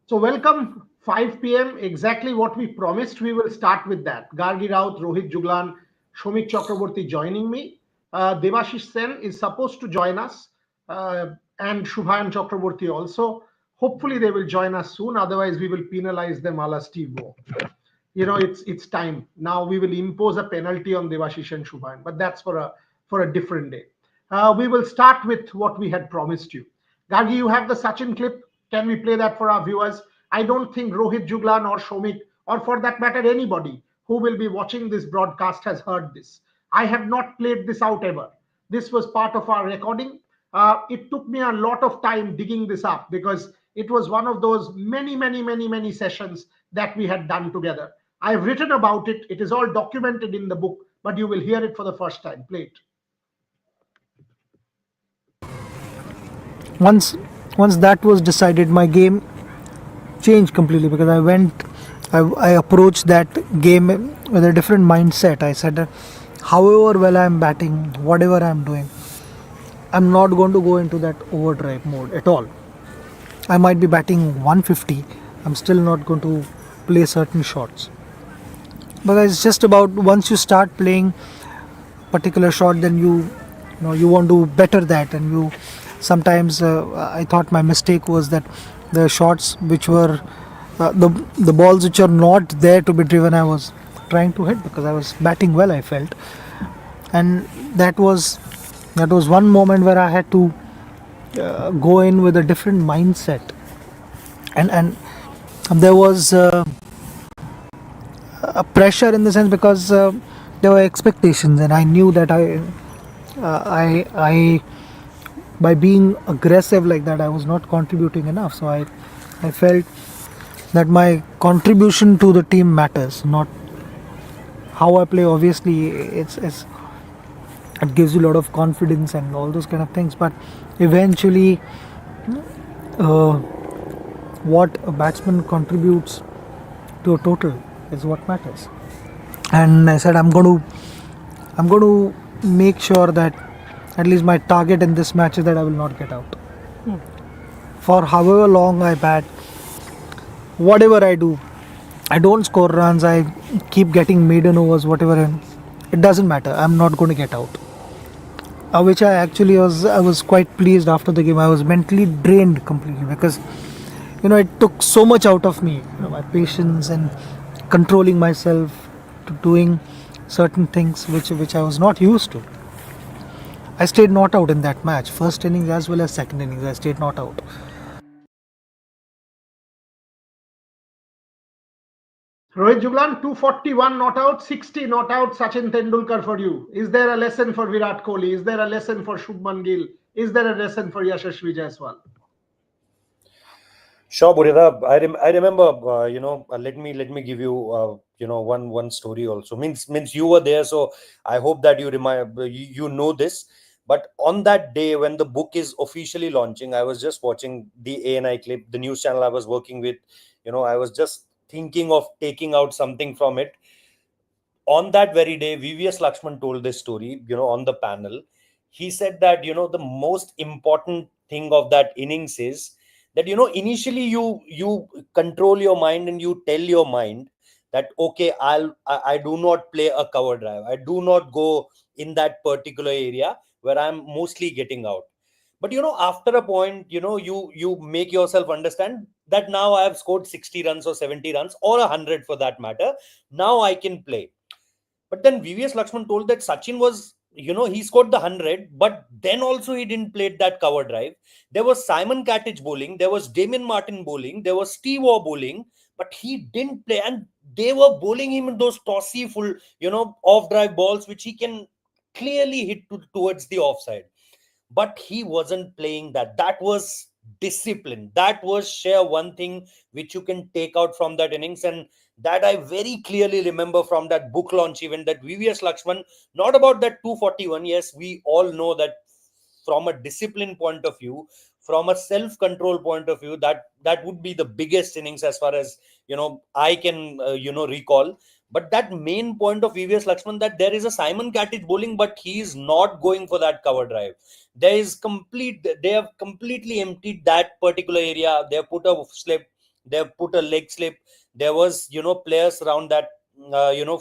So welcome 5 p.m. Exactly what we promised. We will start with that. Gargi Raut, Rohit Juglan, Shomik Chakraborty joining me. Devashish Sen is supposed to join us, and Shubhayan Chakraborty also. Hopefully they will join us soon. Otherwise, we will penalize them a la Steve Waugh. It's time now. We will impose a penalty on Devashish and Shubhayan, but that's for a different day. We will start with what we had promised you. Gargi, you have the Sachin clip. Can we play that for our viewers? I don't think Rohit Juglan or Shomik, or for that matter anybody who will be watching this broadcast, has heard this. I have not played this out ever. This was part of our recording. It took me a lot of time digging this up because it was one of those many sessions that we had done together. I've written about it. It is all documented in the book, but you will hear it for the first time. Play it. once once that was decided, my game changed completely because I approached that game with a different mindset. I said that however well I'm batting, whatever I'm doing, I'm not going to go into that overdrive mode at all. I might be batting 150, I'm still not going to play certain shots, but it's just about once you start playing particular shot, then you want to better that. And you sometimes I thought my mistake was that the shots which were the balls which are not there to be driven, I was trying to hit because I was batting well, I felt. And that was one moment where I had to go in with a different mindset. And there was a pressure in the sense because there were expectations, and I knew that I by being aggressive like that, I was not contributing enough. So I felt that my contribution to the team matters, not how I play. Obviously, it gives you a lot of confidence and all those kind of things, but eventually, uh, what a batsman contributes to a total is what matters. And I said I'm going to make sure that at least my target in this match is that I will not get out. For however long I bat, whatever I do, I don't score runs, I keep getting maiden overs, whatever, and it doesn't matter. I'm not going to get out. Which I was quite pleased after the game. I was mentally drained completely because it took so much out of me. My patience and controlling myself to doing certain things which I was not used to. I stayed not out in that match, first innings as well as second innings. I stayed not out. Rohit Juglan, 241 not out, 60 not out. Sachin Tendulkar for you. Is there a lesson for Virat Kohli? Is there a lesson for Shubman Gill? Is there a lesson for Yashasvi Jaiswal? Sure, Burida. I remember. Let me give you one story also. Means you were there, so I hope that you remind you know this. But on that day when the book is officially launching, I was just watching the ANI clip, the news channel I was working with. I was just thinking of taking out something from it. On that very day, VVS Lakshman told this story. On the panel, he said that the most important thing of that innings is that initially you control your mind and you tell your mind that okay, I do not play a cover drive, I do not go in that particular area where I'm mostly getting out. But after a point, you make yourself understand that now I have scored 60 runs or 70 runs or 100 for that matter, now I can play. But then VVS Lakshman told that Sachin was, he scored the 100, but then also he didn't play that cover drive. There was Simon Catich bowling, there was Damien Martin bowling, there was Steve Waugh bowling, but he didn't play. And they were bowling him those tossy, full, off drive balls, which he can clearly hit towards the offside. But he wasn't playing that. That was discipline. That was sheer one thing which you can take out from that innings. And that I very clearly remember from that book launch event, that VVS Lakshman, not about that 241. Yes, we all know that from a discipline point of view, from a self-control point of view, that would be the biggest innings as far as I can recall. But that main point of VVS Lakshman, that there is a Simon Catich bowling, but he is not going for that cover drive. They have completely emptied that particular area. They have put a slip, They put a leg slip. There was, players around that,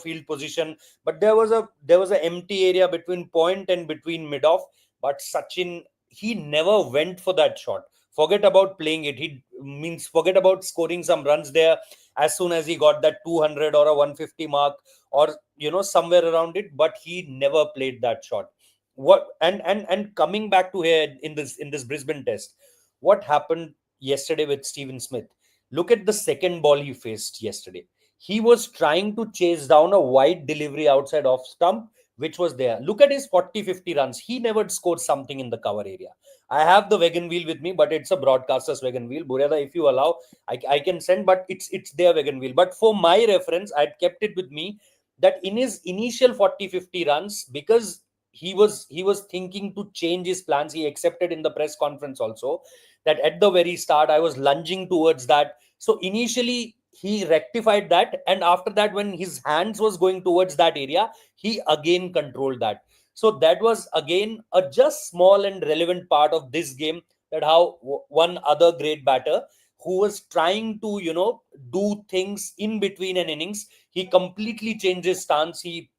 field position, but there was a empty area between point and between mid off. But Sachin, he never went for that shot. Forget about playing it. He means forget about scoring some runs there. As soon as he got that 200 or a 150 mark, or somewhere around it, but he never played that shot. What and coming back to here in this Brisbane test, what happened yesterday with Steven Smith? Look at the second ball he faced yesterday. He was trying to chase down a wide delivery outside off stump, which was there. Look at his 40-50 runs. He never scored something in the cover area. I have the wagon wheel with me, but it's a broadcaster's wagon wheel. Bureda, if you allow, I can send, but it's their wagon wheel. But for my reference, I'd kept it with me that in his initial 40-50 runs, because he was thinking to change his plans. He accepted in the press conference also that at the very start I was lunging towards that. So initially he rectified that, and after that, when his hands was going towards that area, he again controlled that. So that was again a just small and relevant part of this game, that how one other great batter who was trying to do things in between an innings, he completely changed his stance. He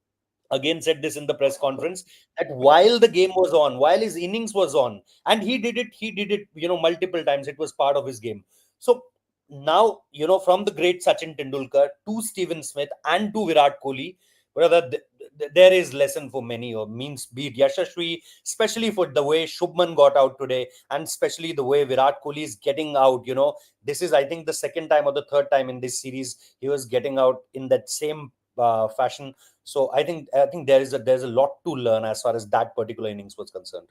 again said this in the press conference, that while the game was on, while his innings was on, and he did it multiple times. It was part of his game. So now, from the great Sachin Tendulkar to Steven Smith and to Virat Kohli, brother, there is lesson for many, or means be it Yashasvi, especially for the way Shubman got out today, and especially the way Virat Kohli is getting out. This is, I think, the second time or the third time in this series he was getting out in that same fashion. So I think there's a lot to learn as far as that particular innings was concerned.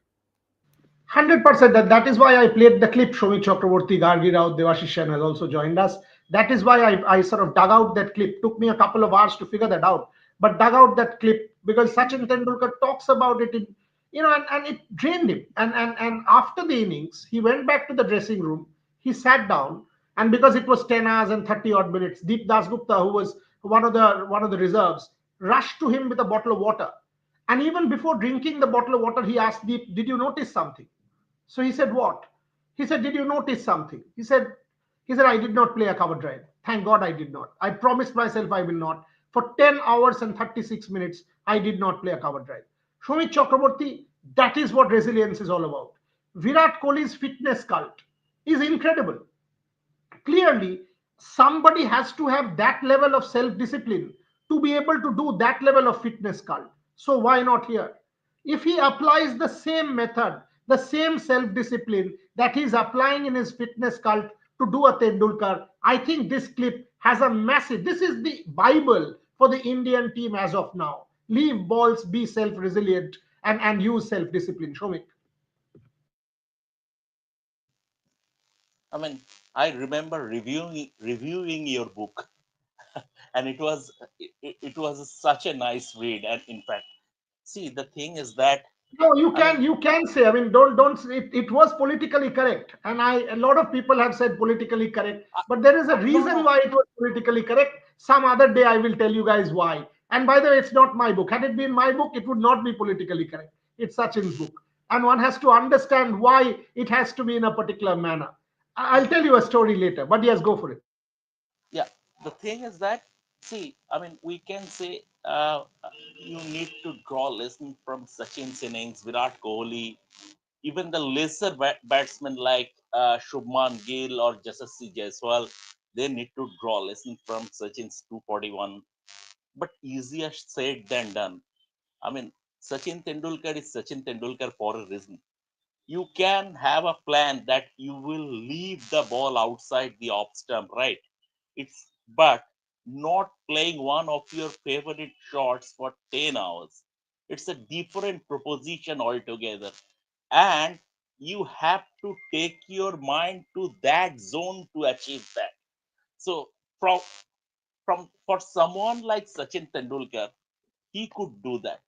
100%. That is why I played the clip. Shomik Chakraborty, Gargi Rao, Devashish Shen has also joined us. That is why I sort of dug out that clip. Took me a couple of hours to figure that out, but dug out that clip because Sachin Tendulkar talks about it in, and it drained him. And after the innings, he went back to the dressing room. He sat down, and because it was 10 hours and 30 odd minutes, Deep Dasgupta, who was one of the reserves, rushed to him with a bottle of water. And even before drinking the bottle of water, he asked Deep, "Did you notice something?" So he said, "What?" He said, "Did you notice something?" He said, "I did not play a cover drive. Thank God I did not. I promised myself I will not. For 10 hours and 36 minutes, I did not play a cover drive." Shomik Chakraborty, that is what resilience is all about. Virat Kohli's fitness cult is incredible. Clearly, somebody has to have that level of self discipline to be able to do that level of fitness cult. So why not here? If he applies the same method, the same self discipline that he's applying in his fitness cult to do a Tendulkar, I think this clip has a massive, this is the Bible for the Indian team as of now. Leave balls, be self resilient, and use self discipline. Shomik. I mean, I remember reviewing your book, and it was such a nice read. And in fact, see, the thing is that, No, you I mean, can you can say. I mean, don't. It was politically correct, and a lot of people have said politically correct, but there is a no, reason no, why it was politically correct. Some other day I will tell you guys why. And by the way, it's not my book. Had it been my book, it would not be politically correct. It's Sachin's book, and one has to understand why it has to be in a particular manner. I'll tell you a story later, but yes, go for it. yeah. The thing is that, see, I mean, we can say you need to draw lesson from Sachin's innings, Virat Kohli, even the lesser batsmen like Shubman Gill or Yashasvi Jaiswal. They need to draw lesson from Sachin's 241. But easier said than done. I mean, Sachin Tendulkar is Sachin Tendulkar for a reason. You can have a plan that you will leave the ball outside the off stump, right? It's but not playing one of your favorite shots for 10 hours. It's a different proposition altogether. And you have to take your mind to that zone to achieve that. So from for someone like Sachin Tendulkar, he could do that.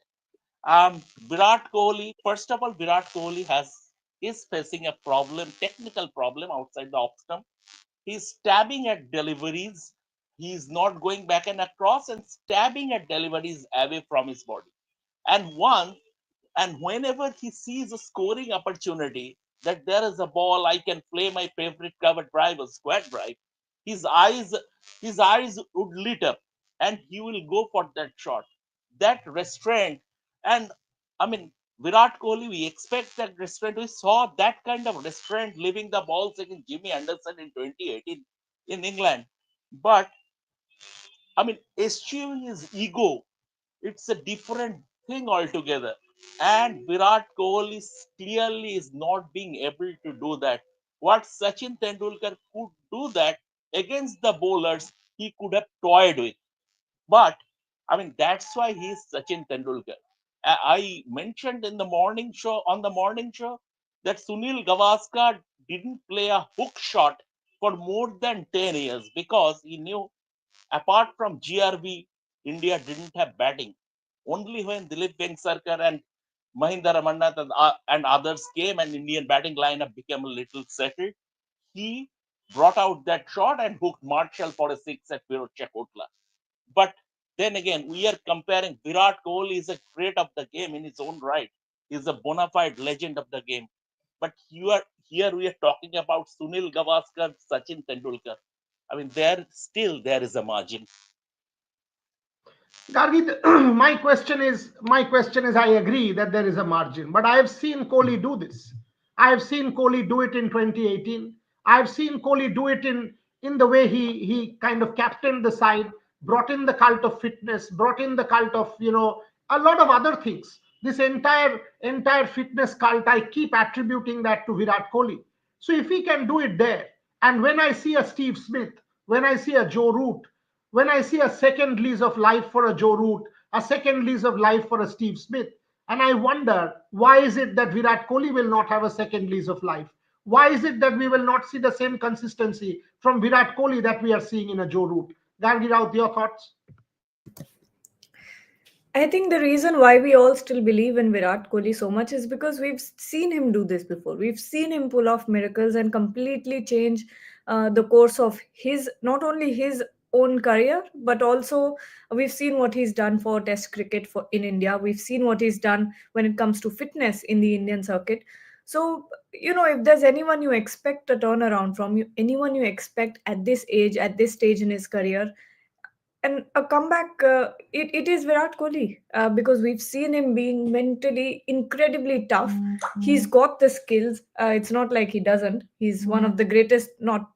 Virat Kohli, first of all, Virat Kohli is facing a problem, technical problem outside the off stump. He's stabbing at deliveries. He's not going back and across and stabbing at deliveries away from his body. And whenever he sees a scoring opportunity, that there is a ball, I can play my favorite cover drive, a square drive. his eyes his eyes would lit up and he will go for that shot. That restraint, and I mean, Virat Kohli, we expect that restraint. We saw that kind of restraint leaving the balls against Jimmy Anderson in 2018 in England. But I mean, eschewing his ego, it's a different thing altogether. And Virat Kohli clearly is not being able to do that. What Sachin Tendulkar could do that against the bowlers, he could have toyed with. But I mean, that's why he's Sachin Tendulkar. I mentioned in the morning show on the morning show that Sunil Gavaskar didn't play a hook shot for more than 10 years because he knew apart from GRV, India didn't have batting. Only when Dilip Vengsarkar and Mahinda Ramannath and others came and Indian batting lineup became a little settled, he brought out that shot and hooked Marshall for a six at Virat Kohli. But then again, we are comparing Virat Kohli is a great of the game in his own right. He's a bona fide legend of the game. But here we are talking about Sunil Gavaskar, Sachin Tendulkar. I mean, there is a margin. Gargi, my question is, I agree that there is a margin, but I have seen Kohli do this. I have seen Kohli do it in 2018. I have seen Kohli do it in the way he kind of captained the side, brought in the cult of fitness, brought in the cult of a lot of other things. This entire fitness cult, I keep attributing that to Virat Kohli. So if he can do it there, and when I see a Steve Smith, when I see a Joe Root, when I see a second lease of life for a Joe Root, a second lease of life for a Steve Smith, and I wonder why is it that Virat Kohli will not have a second lease of life? Why is it that we will not see the same consistency from Virat Kohli that we are seeing in a Joe Root? Gargi Raut, your thoughts? I think the reason why we all still believe in Virat Kohli so much is because we've seen him do this before. We've seen him pull off miracles and completely change the course of his, not only his own career, but also we've seen what he's done for Test cricket for in India. We've seen what he's done when it comes to fitness in the Indian circuit. So, if there's anyone you expect a turnaround from, anyone you expect at this age, at this stage in his career, and a comeback, it is Virat Kohli because we've seen him being mentally incredibly tough. He's got the skills. It's not like he doesn't. He's one of the greatest, not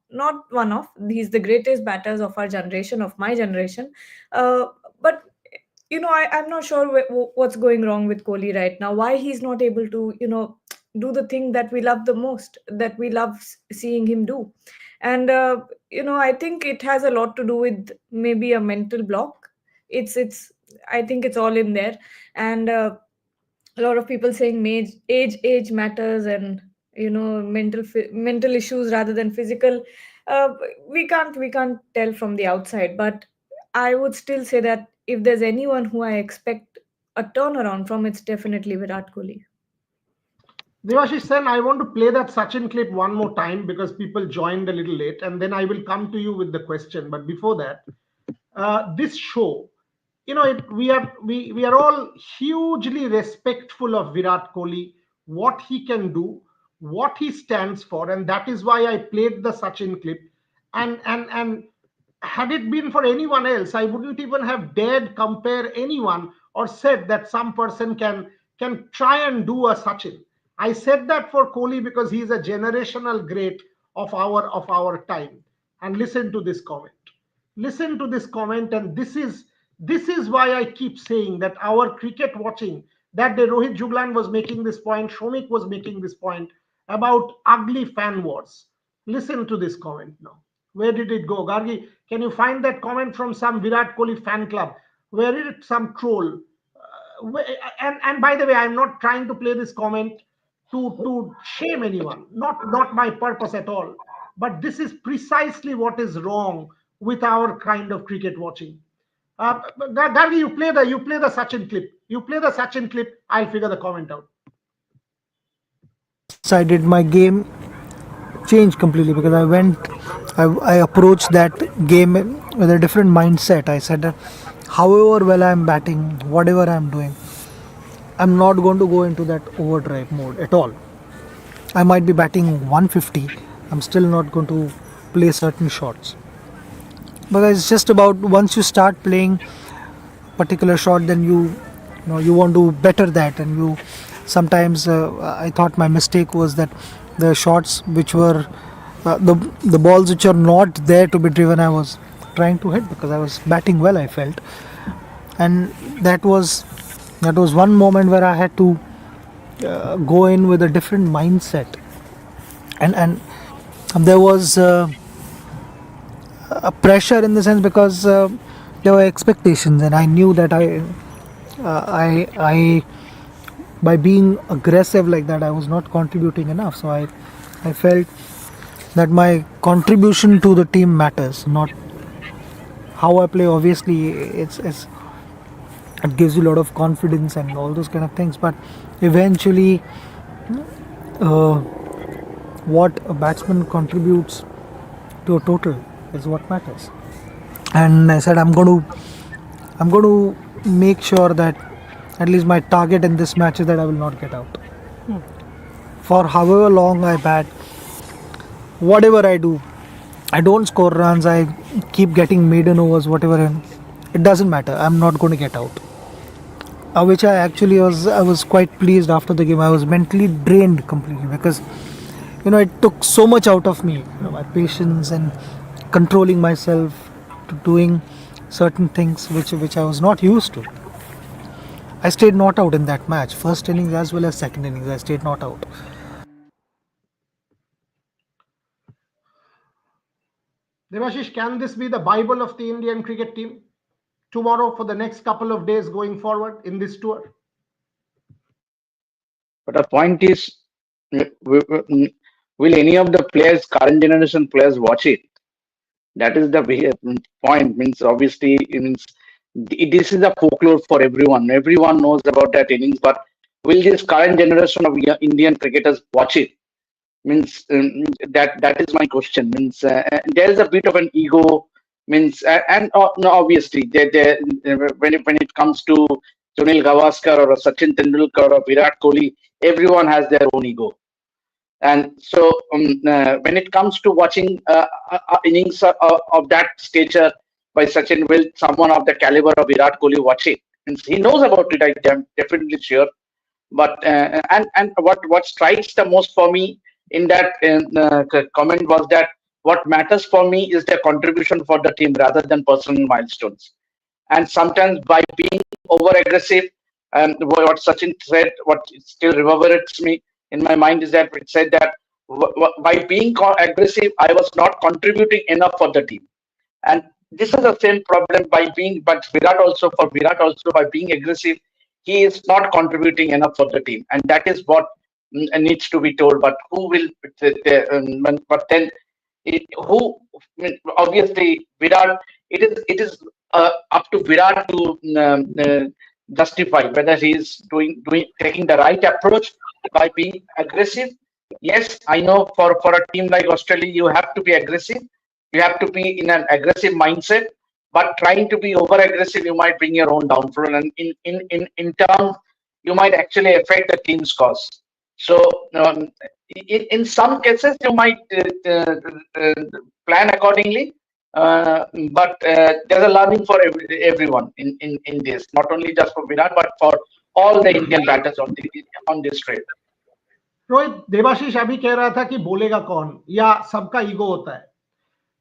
one of. He's the greatest batters of our generation, of my generation. But I'm not sure what's going wrong with Kohli right now. Why he's not able to do the thing that we love the most, that we love seeing him do. And I think it has a lot to do with maybe a mental block. It's I think it's all in there. And a lot of people saying age matters, and mental issues rather than physical. uh, we can't tell from the outside, but I would still say that if there's anyone who I expect a turnaround from, it's definitely Virat Kohli. Devashish Sen, I want to play that Sachin clip one more time because people joined a little late, and then I will come to you with the question. But before that, this show, we are all hugely respectful of Virat Kohli, what he can do, what he stands for, and that is why I played the Sachin clip. And had it been for anyone else, I wouldn't even have dared compare anyone or said that some person can try and do a Sachin. I said that for Kohli because he is a generational great of our time. And listen to this comment. Listen to this comment, and this is why I keep saying that our cricket watching. That day, Rohit Juglan was making this point, Shomik was making this point about ugly fan wars. Listen to this comment now. Where did it go? Gargi, can you find that comment from some Virat Kohli fan club? Where is it? Some troll. And by the way, I'm not trying to play this comment to shame anyone. Not my purpose at all. But this is precisely what is wrong with our kind of cricket watching. Gargi, you play the Sachin clip. You play the Sachin clip. I'll figure the comment out. Decided my game changed completely because I approached that game with a different mindset. I said that however well I'm batting, whatever I'm doing, I'm not going to go into that overdrive mode at all. I might be batting 150, I'm still not going to play certain shots. because it's just about once you start playing particular shot, then you want to better that, and you sometimes I thought my mistake was that the shots which were the balls which are not there to be driven, I was trying to hit because I was batting well, I felt. And that was one moment where I had to go in with a different mindset, and there was a pressure in the sense because there were expectations, and I knew that I by being aggressive like that, I was not contributing enough. So I felt that my contribution to the team matters, not how I play. Obviously, it gives you a lot of confidence and all those kind of things, but eventually, uh, what a batsman contributes to a total is what matters. And I said I'm going to make sure that at least my target in this match is that I will not get out. For however long I bat, whatever I do, I don't score runs, I keep getting maiden overs, whatever, and it doesn't matter. I'm not going to get out. Which I was quite pleased after the game. I was mentally drained completely because it took so much out of me, my patience and controlling myself to doing certain things which I was not used to. I stayed not out in that match, first innings as well as second innings. I stayed not out. Devashish, can this be the Bible of the Indian cricket team tomorrow for the next couple of days going forward in this tour? But the point is, will any of the players, current generation players, watch it? That is the point. Means obviously, it means this is a folklore for everyone. Everyone knows about that innings, but will this current generation of Indian cricketers watch it? Means that is my question. Means there is a bit of an ego. Means and no, obviously, when it comes to Sunil Gavaskar or a Sachin Tendulkar or Virat Kohli, everyone has their own ego. And so when it comes to watching innings of that stature by Sachin, will someone of the caliber of Virat Kohli watch it? Means he knows about it, I'm definitely sure. But and what strikes the most for me in that comment was that what matters for me is their contribution for the team rather than personal milestones. And sometimes by being over aggressive, what Sachin said, what still reverberates me in my mind is that it said that by being aggressive, I was not contributing enough for the team. And this is the same problem but Virat also by being aggressive, he is not contributing enough for the team, and that is what needs to be told. But who will? But then, who? Obviously, Virat. It is up to Virat to justify whether he is taking the right approach by being aggressive. Yes, I know for a team like Australia, you have to be aggressive. You have to be in an aggressive mindset, but trying to be over aggressive, you might bring your own downfall, and in turn, you might actually affect the team's cause. So, in some cases, you might uh, plan accordingly, but there's a learning for everyone in this, not only just for Virat, but for all the Indian batters on this trip. Rohit, Debashish अभी कह रहा था कि बोलेगा कौन या सबका ego होता है।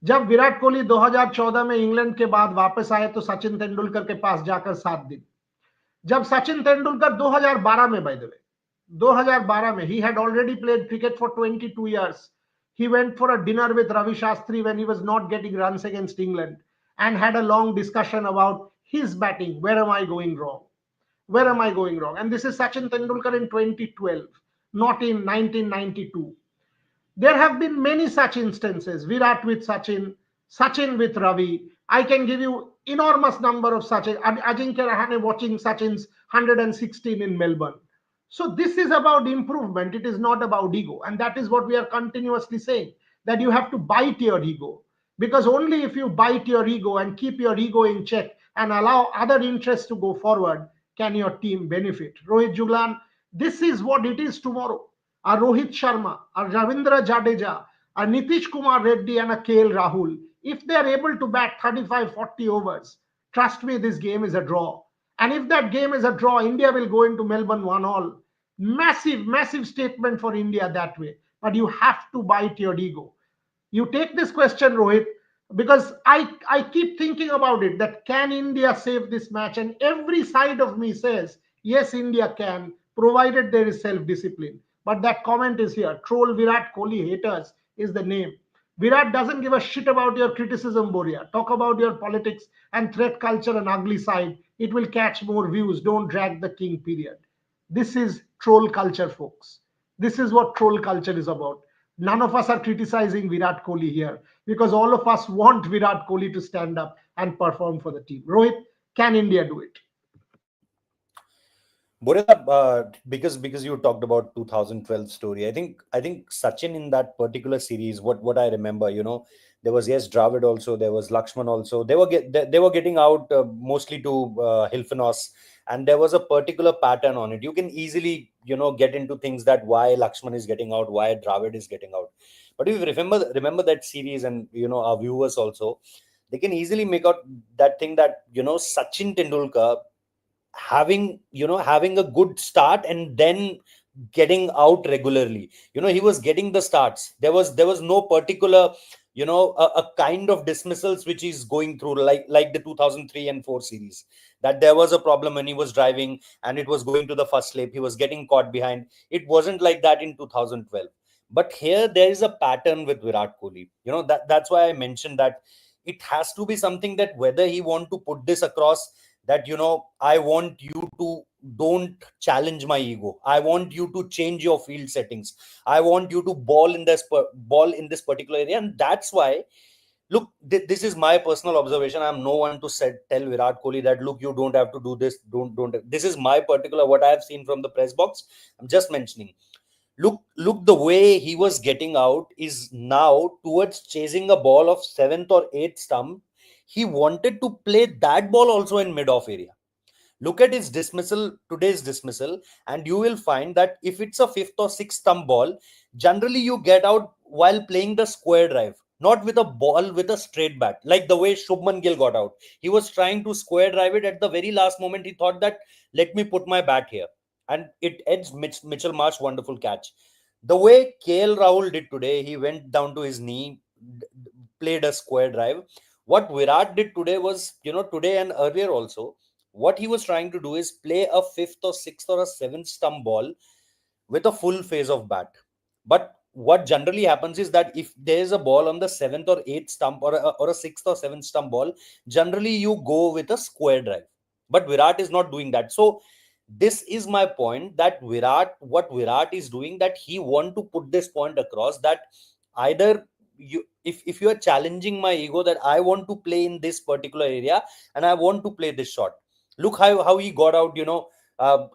जब विराट कोहली 2014 में इंग्लैंड के बाद वापस आए तो सचिन तेंदुलकर के पास जाकर 7 दिन। जब सचिन तेंदुलकर 2012 में, बाय द वे 2012 में, he had already played cricket for 22 years. He went for a dinner with Ravi Shastri when he was not getting runs against England and had a long discussion about his batting. Where am I going wrong? Where am I going wrong? And this is Sachin Tendulkar in 2012, not in 1992. There have been many such instances. Virat with Sachin, Sachin with Ravi. I can give you enormous number of such. Ajinkya Rahane watching Sachin's 116 in Melbourne. So this is about improvement. It is not about ego. And that is what we are continuously saying, that you have to bite your ego. Because only if you bite your ego and keep your ego in check and allow other interests to go forward, can your team benefit. Rohit Juglan, this is what it is tomorrow. A Rohit Sharma, a Ravindra Jadeja, a Nitish Kumar Reddy and a KL Rahul If they are able to bat 35, 40 overs, trust me, this game is a draw. And if that game is a draw, India will go into Melbourne 1-all. Massive, massive statement for India that way. But you have to bite your ego. You take this question, Rohit, because I keep thinking about it, that can India save this match? And every side of me says, yes, India can, provided there is self discipline. But that comment is here. Troll Virat Kohli haters is the name. Virat doesn't give a shit about your criticism, Boria. Talk about your politics and threat culture and ugly side. It will catch more views. Don't drag the king, period. This is troll culture, folks. This is what troll culture is about. None of us are criticizing Virat Kohli here because all of us want Virat Kohli to stand up and perform for the team. Rohit, can India do it? Borja, because you talked about 2012 story, I think Sachin in that particular series, what I remember, there was Dravid also, there was Lakshman also. They were getting out mostly to Hilfinos, and there was a particular pattern on it. You can easily get into things that why Lakshman is getting out, why Dravid is getting out. But if you remember that series, and our viewers also, they can easily make out that thing that Sachin Tendulkar having a good start and then getting out regularly. He was getting the starts. There was no particular a kind of dismissals which is going through, like the 2003 and 4 series, that there was a problem when he was driving and it was going to the first slip, he was getting caught behind. It wasn't like that in 2012. But here there is a pattern with Virat Kohli. That's why I mentioned that it has to be something that whether he want to put this across, that I want you to don't challenge my ego, I want you to change your field settings, I want you to ball in this particular area. And that's why, look, this is my personal observation. I'm no one to tell Virat Kohli that, look, you don't have to do this, don't. This is my particular, what I have seen from the press box. I'm just mentioning. Look, the way he was getting out is now towards chasing a ball of 7th or 8th stump. He wanted to play that ball also in mid-off area. Look at his today's dismissal, and you will find that if it's a 5th or 6th stump ball, generally you get out while playing the square drive, not with a ball with a straight bat, like the way Shubman Gill got out. He was trying to square drive it at the very last moment. He thought that, let me put my bat here. And it ends Mitchell Marsh, wonderful catch. The way KL Rahul did today, he went down to his knee, played a square drive. What Virat did today was, today and earlier also, what he was trying to do is play a 5th or 6th or a 7th stump ball with a full phase of bat. But what generally happens is that if there is a ball on the 7th or 8th stump, or a 6th or 7th stump ball, generally you go with a square drive. But Virat is not doing that. So this is my point, that what Virat is doing, that he want to put this point across, that either if you are challenging my ego, that I want to play in this particular area and I want to play this shot. Look how he got out,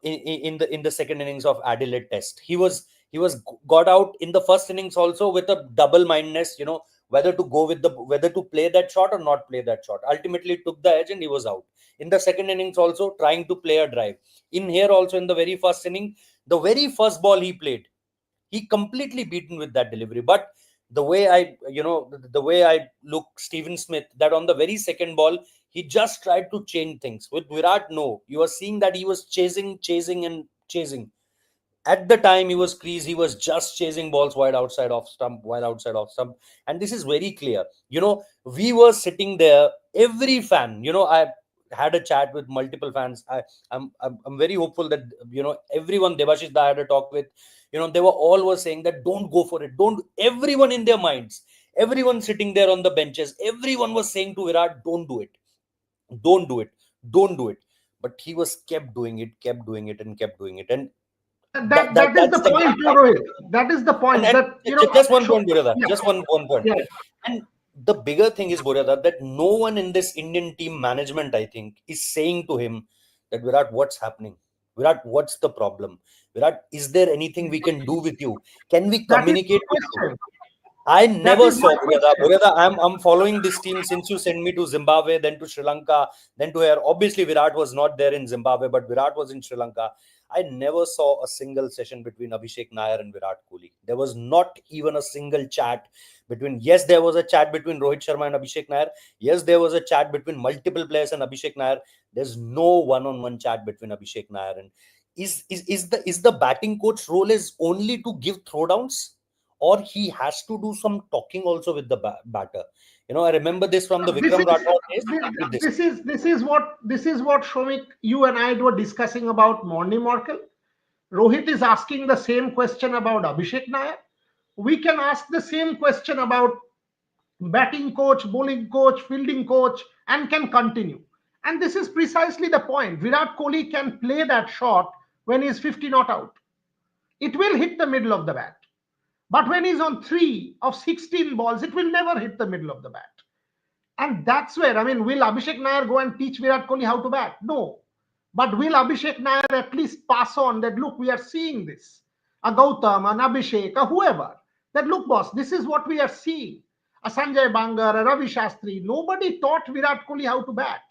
in the second innings of Adelaide Test. He was got out in the first innings also with a double mindedness, whether to play that shot or not play that shot. Ultimately took the edge and he was out. In the second innings also, trying to play a drive. In here also, in the very first inning, the very first ball he played, he completely beaten with that delivery. But the way I look Stephen Smith, that on the very second ball, he just tried to change things. With Virat, no. You are seeing that he was chasing and chasing. At the time he was creased, he was just chasing balls wide outside off stump. And this is very clear. We were sitting there, every fan, I had a chat with multiple fans. I'm very hopeful that, everyone, Debashish that I had a talk with, they were all saying that don't go for it. Don't, everyone in their minds, everyone sitting there on the benches, everyone was saying to Virat, don't do it. Don't do it. Don't do it. But he was kept doing it. And That is that's the the point, Rohit. That is the point. and That just one point, Burada. yeah, Just one point. yeah. And the bigger thing is, Burada, that no one in this Indian team management, I think, is saying to him that, Virat, what's happening? Virat, what's the problem? Virat, is there anything we can do with you? Can we That is communicate my with you? question. I That never is my saw Burada. question. I'm following this team since you sent me to Zimbabwe, then to Sri Lanka, then to here. Obviously, Virat was not there in Zimbabwe, but Virat was in Sri Lanka. I never saw a single session between Abhishek Nair and Virat Kohli. There was not even a single chat between, yes, there was a chat between Rohit Sharma and Abhishek Nair. Yes, there was a chat between multiple players and Abhishek Nair. There's no one-on-one chat between Abhishek Nair and is the batting coach role is only to give throwdowns, or he has to do some talking also with the batter? I remember this from the This Vikram is Rathore days. He did this. this is what Shomik, you and I were discussing about Morny Morkel. Rohit is asking the same question about Abhishek Nair. We can ask the same question about batting coach, bowling coach, fielding coach, and can continue. And this is precisely the point. Virat Kohli can play that shot when he's 50 not out. It will hit the middle of the bat. But when he's on 3 of 16 balls, it will never hit the middle of the bat. And that's where, I mean, will Abhishek Nair go and teach Virat Kohli how to bat? No. But will Abhishek Nair at least pass on that, look, we are seeing this? A Gautam, an Abhishek, a whoever. That, look, boss, this is what we are seeing. A Sanjay Bangar, a Ravi Shastri. Nobody taught Virat Kohli how to bat.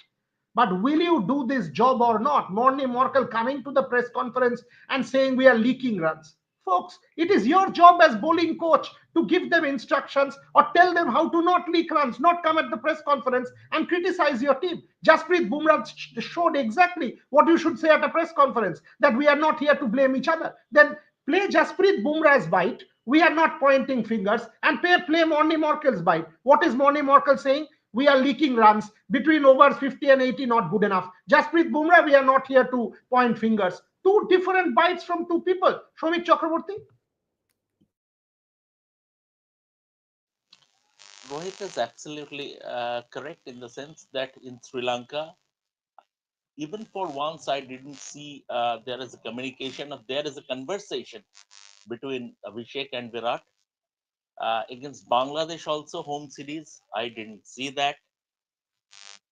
But will you do this job or not? Morny Morkel coming to the press conference and saying we are leaking runs. Folks, it is your job as bowling coach to give them instructions or tell them how to not leak runs, not come at the press conference and criticize your team. Jasprit Bumrah showed exactly what you should say at a press conference, that we are not here to blame each other. Then play Jasprit Bumrah's bite. We are not pointing fingers, and play Morny Morkel's bite. What is Morny Morkel saying? We are leaking runs between overs 50 and 80, not good enough. Jasprit Bumrah, we are not here to point fingers. Two different bites from two people. Shomik Chakraborty. Rohit is absolutely correct in the sense that in Sri Lanka, even for once, I didn't see there is a communication or there is a conversation between Abhishek and Virat. Against Bangladesh, also home series, I didn't see that.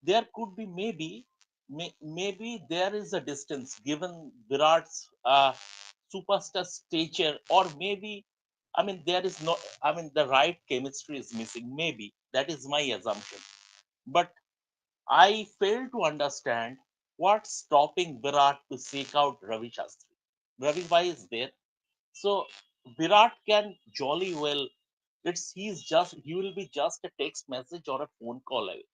There could be maybe there is a distance given Virat's superstar stature, or maybe, I mean, there is no, I mean, the right chemistry is missing. Maybe that is my assumption. But I fail to understand what's stopping Virat to seek out Ravi Shastri. Ravi Bhai is there, so Virat can jolly well. He will be just a text message or a phone call away.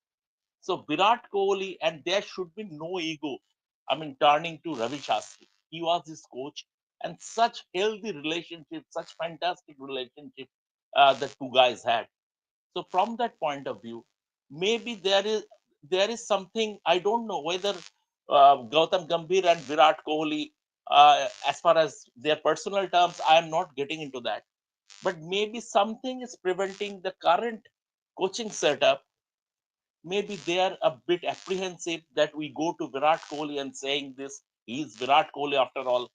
So Virat Kohli, and there should be no ego. I mean, turning to Ravi Shastri, he was his coach, and such healthy relationship, such fantastic relationship the two guys had. So from that point of view, maybe there is something. I don't know whether Gautam Gambhir and Virat Kohli, as far as their personal terms, I am not getting into that. But maybe something is preventing the current coaching setup. Maybe they are a bit apprehensive that we go to Virat Kohli and saying this, he's Virat Kohli after all.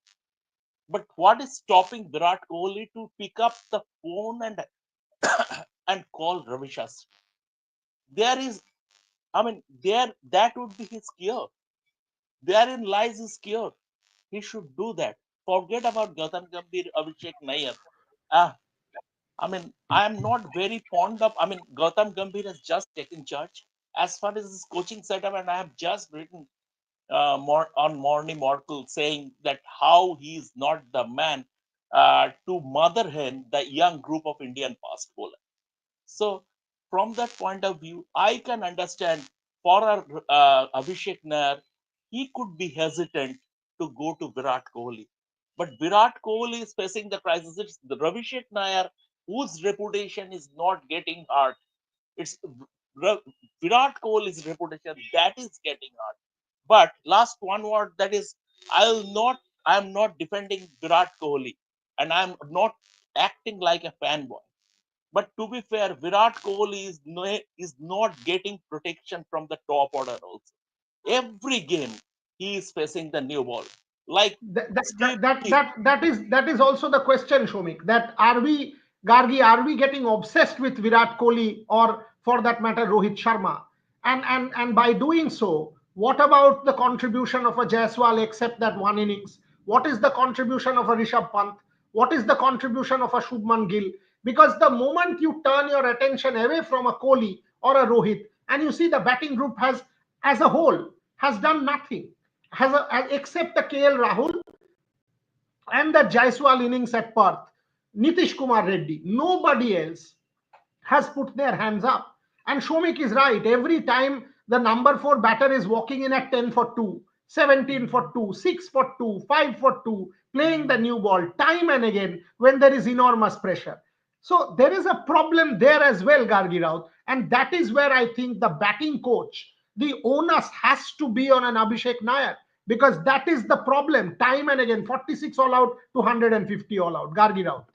But what is stopping Virat Kohli to pick up the phone and and call Ravi Shastri? There is, I mean, there that would be his cure. Therein lies his cure. He should do that. Forget about Gautam Gambhir, Abhishek Nair. Ah, I mean, I am not very fond of. I mean, Gautam Gambhir has just taken charge as far as his coaching setup, and I have just written more on Morny Morkel saying that how he is not the man to mother hen the young group of Indian fast bowlers. So, from that point of view, I can understand for Abhishek Nair, he could be hesitant to go to Virat Kohli. But Virat Kohli is facing the crisis. It's the Abhishek Nair whose reputation is not getting hurt. It's Virat Kohli's reputation that is getting hurt. But last one word, that is, I am not defending Virat Kohli, and I am not acting like a fanboy. But to be fair, Virat Kohli is not getting protection from the top order also. Every game he is facing the new ball. Like that that Steve, that that that, that is also the question, Shomik. That are we, Gargi, are we getting obsessed with Virat Kohli, or for that matter Rohit Sharma? And by doing so, what about the contribution of a Jaiswal except that one innings? What is the contribution of a Rishabh Pant? What is the contribution of a Shubman Gill? Because the moment you turn your attention away from a Kohli or a Rohit, and you see the batting group has, as a whole, has done nothing, except the KL Rahul and the Jaiswal innings at Perth, Nitish Kumar Reddy, nobody else has put their hands up. And Shomik is right. Every time the number 4 batter is walking in at 10 for 2, 17 for 2, 6 for 2, 5 for 2, playing the new ball time and again when there is enormous pressure. So there is a problem there as well, Gargi Raut. And that is where I think the batting coach, the onus has to be on an Abhishek Nair, because that is the problem time and again, 46 all out to 150 all out. Gargi Raut.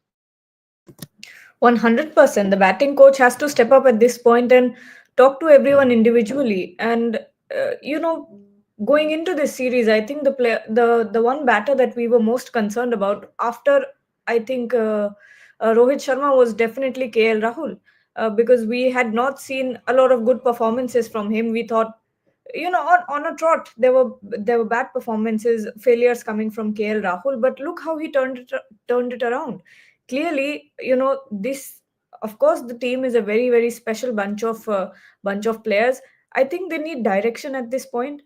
100%. The batting coach has to step up at this point and talk to everyone individually. And going into this series, I think the one batter that we were most concerned about after, I think, Rohit Sharma was definitely KL Rahul, because we had not seen a lot of good performances from him. We thought, on a trot there were bad performances, failures coming from KL Rahul, but look how he turned it around. Clearly, this, of course, the team is a very very special bunch of players. I think they need direction at this point,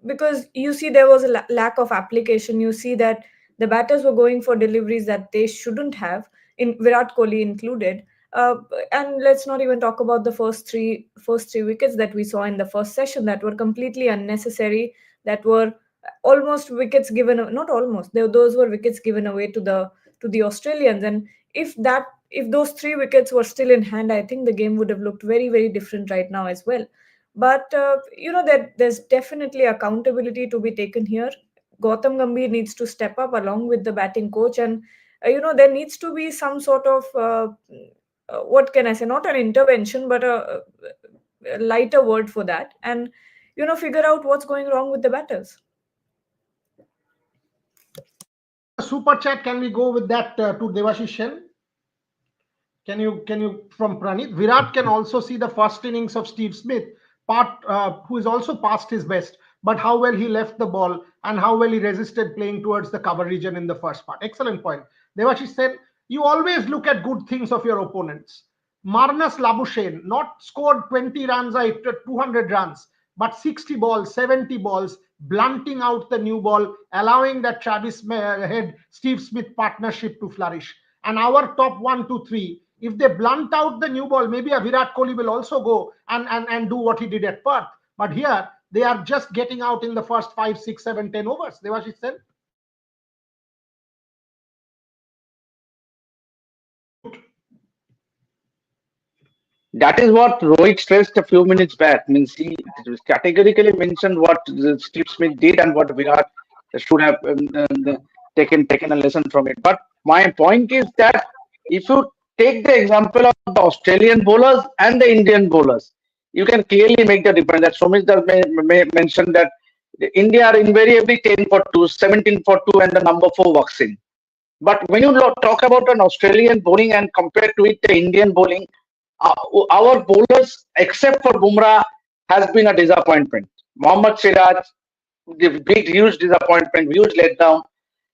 because you see there was a lack of application. You see that the batters were going for deliveries that they shouldn't have, in Virat Kohli included. uh, and let's not even talk about the first three wickets that we saw in the first session that were completely unnecessary, that were almost wickets given, not almost, those were wickets given away to the Australians. And if those three wickets were still in hand, I think the game would have looked very very different right now as well. But that there's definitely accountability to be taken here. Gautam Gambhir needs to step up along with the batting coach, and there needs to be some sort of what can I say, not an intervention, but a lighter word for that, and figure out what's going wrong with the batters. Super chat, can we go with that to Devashish Sen? Can you from Pranit? Virat can also see the first innings of Steve Smith, who is also past his best, but how well he left the ball and how well he resisted playing towards the cover region in the first part. Excellent point. Devashish said, you always look at good things of your opponents. Marnus Labuschagne not scored 20 runs after 200 runs, but 60 balls, 70 balls, blunting out the new ball, allowing that Travis Head, Steve Smith partnership to flourish. And our top 1, 2, 3, if they blunt out the new ball, maybe a Virat Kohli will also go and do what he did at Perth. But here, they are just getting out in the first 5, 6, 7, 10 overs. Devashish said. That is what Rohit stressed a few minutes back. Means he categorically mentioned what Steve Smith did and what Virat should have taken a lesson from it. But my point is that if you take the example of the Australian bowlers and the Indian bowlers, you can clearly make the difference. That Somish may mention that India are invariably 10 for 2, 17 for 2, and the number 4 walks in. But when you talk about an Australian bowling and compare to it the Indian bowling, uh, our bowlers, except for Bumrah, has been a disappointment. Mohammad Siraj, the big, huge disappointment, huge letdown.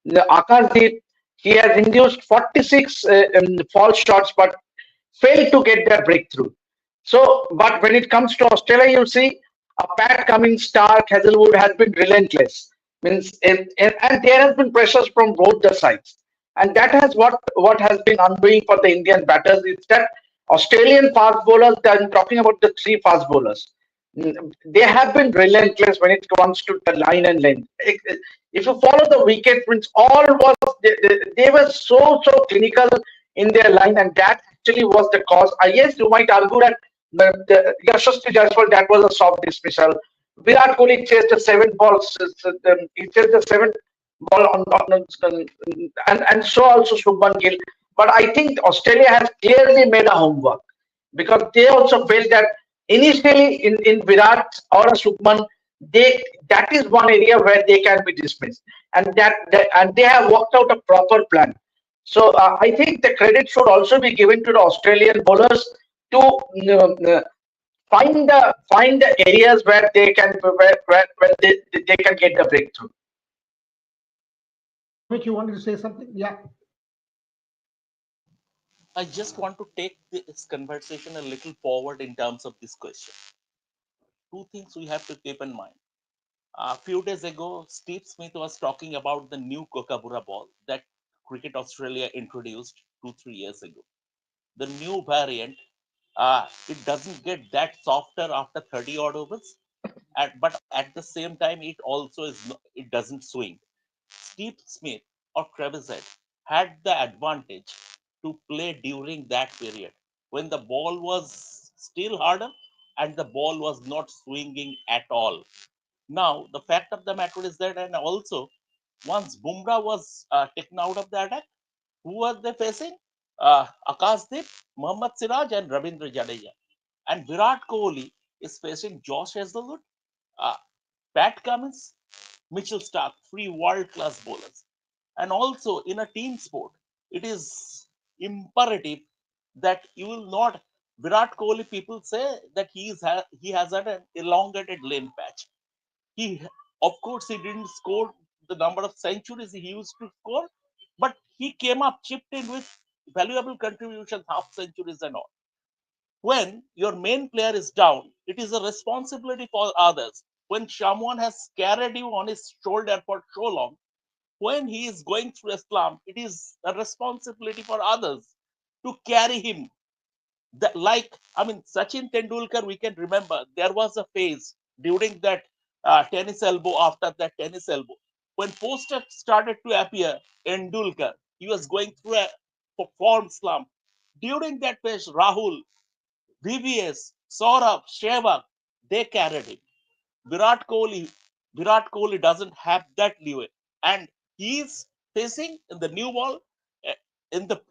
The Akashdeep, he has induced 46 false shots, but failed to get their breakthrough. So, but when it comes to Australia, you see, Pat Cummins, Stark, Hazelwood has been relentless. Means, and there has been pressures from both the sides, and that has what has been undoing for the Indian batters is that Australian fast bowlers. I'm talking about the three fast bowlers. They have been relentless when it comes to the line and length. If you follow the wicket, means all was they were so clinical in their line, and that actually was the cause. Yes, you might argue that Yashasvi Jaiswal, that was a soft dismissal. Virat Kohli chased the seven balls. He chased the seventh ball and so also Shubman Gill. But I think Australia has clearly made a homework because they also felt that initially in Virat or a Shubman, that is one area where they can be dismissed, and and they have worked out a proper plan. So I think the credit should also be given to the Australian bowlers to find the areas where they can where they can get the breakthrough. Mick, you wanted to say something? Yeah. I just want to take this conversation a little forward in terms of this question. Two things we have to keep in mind. A few days ago, Steve Smith was talking about the new Kookaburra ball that Cricket Australia introduced 2, 3 years ago. the new variant, it doesn't get that softer after 30 odd overs, but at the same time, it also it doesn't swing. Steve Smith or Travis Head had the advantage to play during that period when the ball was still harder and the ball was not swinging at all. Now, the fact of the matter is that, and also once Bumrah was taken out of the attack, who were they facing? Akashdeep, Mohammad Siraj, and Ravindra Jadeja. And Virat Kohli is facing Josh Hazlewood, uh, Pat Cummins, Mitchell Stark, three world class bowlers. And also in a team sport, it is imperative that you will not. Virat Kohli, people say that he has had an elongated lane patch. He, of course, he didn't score the number of centuries he used to score, but he came up, chipped in with valuable contributions, half centuries and all. When your main player is down, it is a responsibility for others. When someone has carried you on his shoulder for so long, when he is going through a slump, it is a responsibility for others to carry him. Like, I mean, Sachin Tendulkar, we can remember there was a phase during that tennis elbow, after that tennis elbow, when posters started to appear. Tendulkar, he was going through a form slump. During that phase, Rahul, VVS, Saurabh, Sehwag, they carried him. Virat Kohli, Virat Kohli doesn't have that leeway, and he's facing in the new ball uh, in the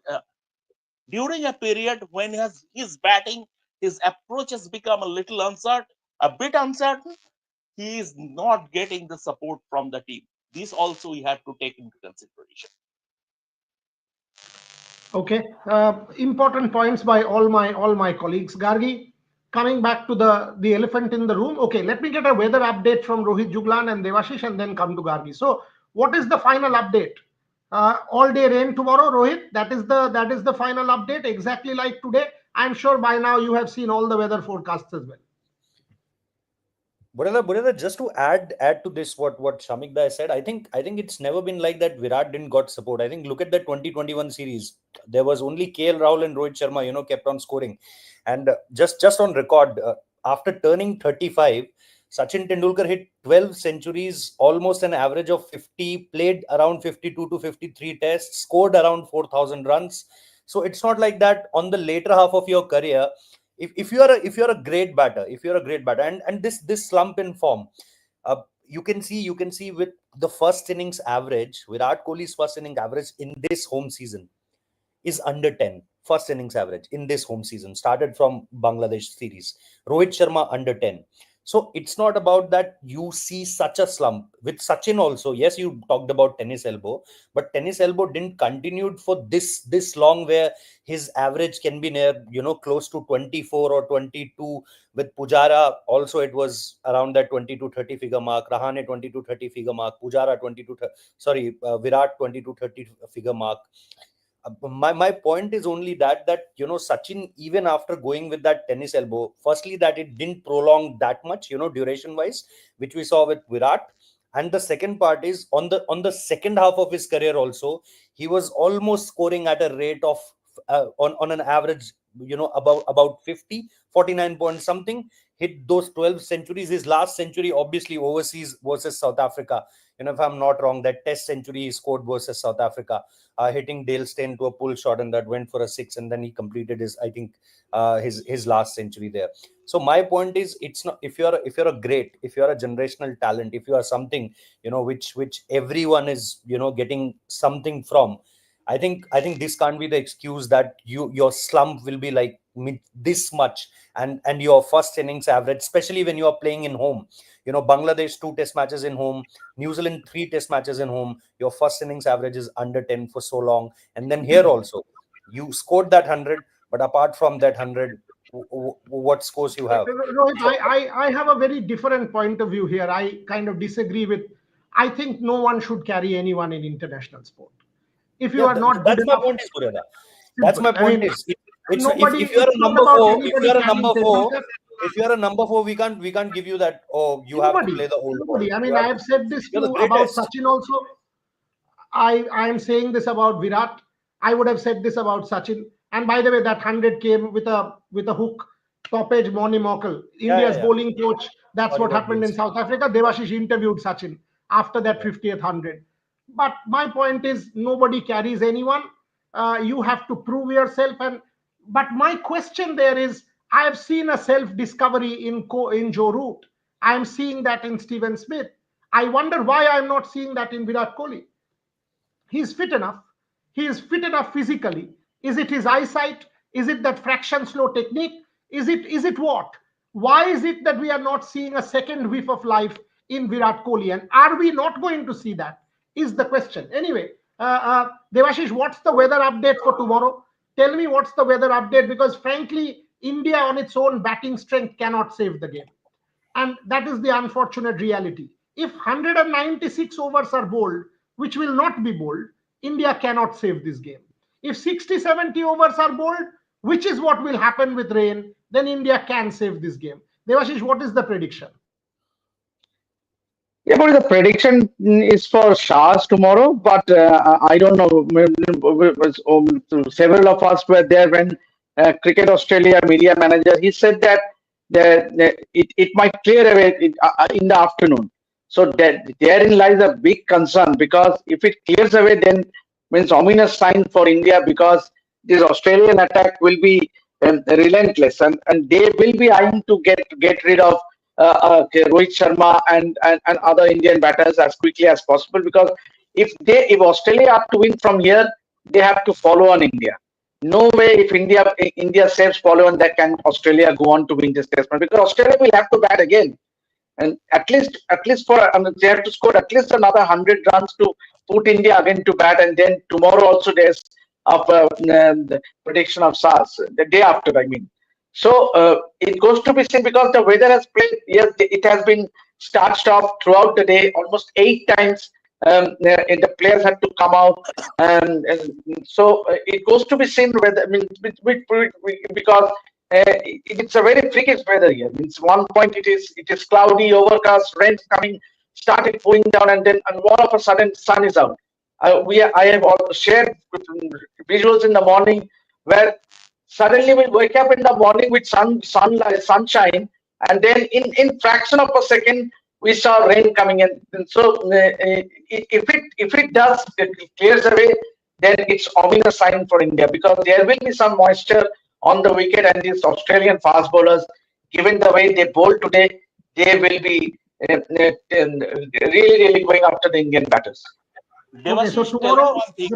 during a period when his batting, his approach has become a little uncertain, a bit uncertain. He is not getting the support from the team. This also we have to take into consideration. Okay, important points by all my colleagues. Gargi, coming back to the elephant in the room. Okay, let me get a weather update from Rohit Juglan and Devashish, and then come to Gargi. So, what is the final update? All day rain tomorrow, Rohit. That is the final update, exactly like today. I'm sure by now you have seen all the weather forecasts as well. Burada, just to add to this, what Shamik Bhai said, I think it's never been like that. Virat didn't got support. I think look at the 2021 series. There was only KL Rahul and Rohit Sharma, kept on scoring, and just on record, after turning 35, Sachin Tendulkar hit 12 centuries, almost an average of 50, played around 52 to 53 tests, scored around 4,000 runs. So it's not like that on the later half of your career. If you're a great batter, and this slump in form, you can see with the first innings average, Virat Kohli's first innings average in this home season is under 10. First innings average in this home season started from Bangladesh series. Rohit Sharma under 10. So it's not about that you see such a slump with Sachin also. Yes, you talked about tennis elbow, but tennis elbow didn't continue for this long, where his average can be near close to 24 or 22. With Pujara also, it was around that 20 to 30 figure mark. Rahane 20 to 30 figure mark. Pujara 20 to Virat 20 to 30 figure mark. My point is only that Sachin, even after going with that tennis elbow, firstly that it didn't prolong that much duration wise, which we saw with Virat. And the second part is on the second half of his career also, he was almost scoring at a rate of on an average about 50, 49 point something, hit those 12 centuries. His last century obviously overseas versus South Africa, if I'm not wrong, that test century he scored versus South Africa, hitting Dale Steyn to a pull shot, and that went for a six, and then he completed his, I think, his last century there. So my point is, it's not, if you're a great, if you're a generational talent, if you are something which everyone is getting something from. I think this can't be the excuse that your slump will be like this much, and your first innings average, especially when you are playing in home. Bangladesh 2 test matches in home, New Zealand 3 test matches in home. Your first innings average is under 10 for so long, and then here also you scored that 100, but apart from that 100, what scores you have? Rohit, So I have a very different point of view here. I kind of disagree with. I think no one should carry anyone in international sport. If you yeah, are not good that's my enough, point is, Pureda. That's simple. my I point mean, is, it's nobody. if you're It's a not number about four, if anybody you're a carrying number four, Tendulkar. if you're a number four, we can't give you that. Oh, you have to Nobody, play the old ball. nobody. I You mean, I have to. have said this You're the to about greatest. Sachin also. I am saying this about Virat. I would have said this about Sachin. And by the way, that 100 came with a hook, top edge Moni Mokal, India's yeah. bowling coach. That's what Oliver happened in Gilson. South Africa. Devashish interviewed Sachin after that 50th 100. But my point is, nobody carries anyone. You have to prove yourself. But my question there is, I have seen a self-discovery in Joe Root. I am seeing that in Steven Smith. I wonder why I'm not seeing that in Virat Kohli. He's fit enough. He is fit enough physically. Is it his eyesight? Is it that fraction slow technique? Is it what? Why is it that we are not seeing a second whiff of life in Virat Kohli? And are we not going to see that? Is the question. Anyway, Devashish, what's the weather update for tomorrow? Tell me what's the weather update, because frankly, India on its own batting strength cannot save the game. And that is the unfortunate reality. If 196 overs are bowled, which will not be bowled, India cannot save this game. If 60, 70 overs are bowled, which is what will happen with rain, then India can save this game. Devashish, what is the prediction? Yeah, but the prediction is for Shahs tomorrow, but I don't know. Several of us were there when Cricket Australia media manager, he said that it might clear away in the afternoon. So that therein lies a big concern, because if it clears away, then means ominous sign for India, because this Australian attack will be relentless, and they will be eyeing to get rid of Rohit Sharma and other Indian batters as quickly as possible, because if Australia are to win from here, they have to follow on India. No way, if India saves follow on, that can Australia go on to win this test match, because Australia will have to bat again, and at least they have to score at least another 100 runs to put India again to bat, and then tomorrow also there's the prediction of SARS the day after, I mean. So it goes to be seen, because the weather has played. Yes, it has been start-stop throughout the day, almost 8 times. And the players had to come out, and so it goes to be seen whether, I mean, because it's a very freakish weather here. It's one point it is cloudy, overcast, rain coming, started pouring down, and all of a sudden sun is out. I have also shared visuals in the morning where suddenly we wake up in the morning with sunlight, sunshine, and then in fraction of a second we saw rain coming in. And so if it does, it clears away, then it's ominous sign for India, because there will be some moisture on the wicket, and these Australian fast bowlers, given the way they bowl today, they will be really going after the Indian batters. Okay, so Devashish, tell me tomorrow, one thing.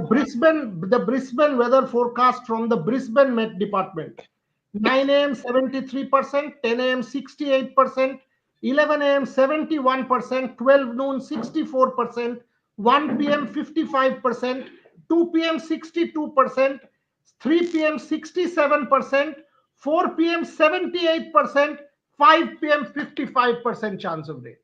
the Brisbane weather forecast from the Brisbane Met Department: 9 a.m. 73%, 10 a.m. 68%, 11 a.m. 71%, 12 noon 64%, 1 p.m. 55%, 2 p.m. 62%, 3 p.m. 67%, 4 p.m. 78%, 5 p.m. 55% chance of rain.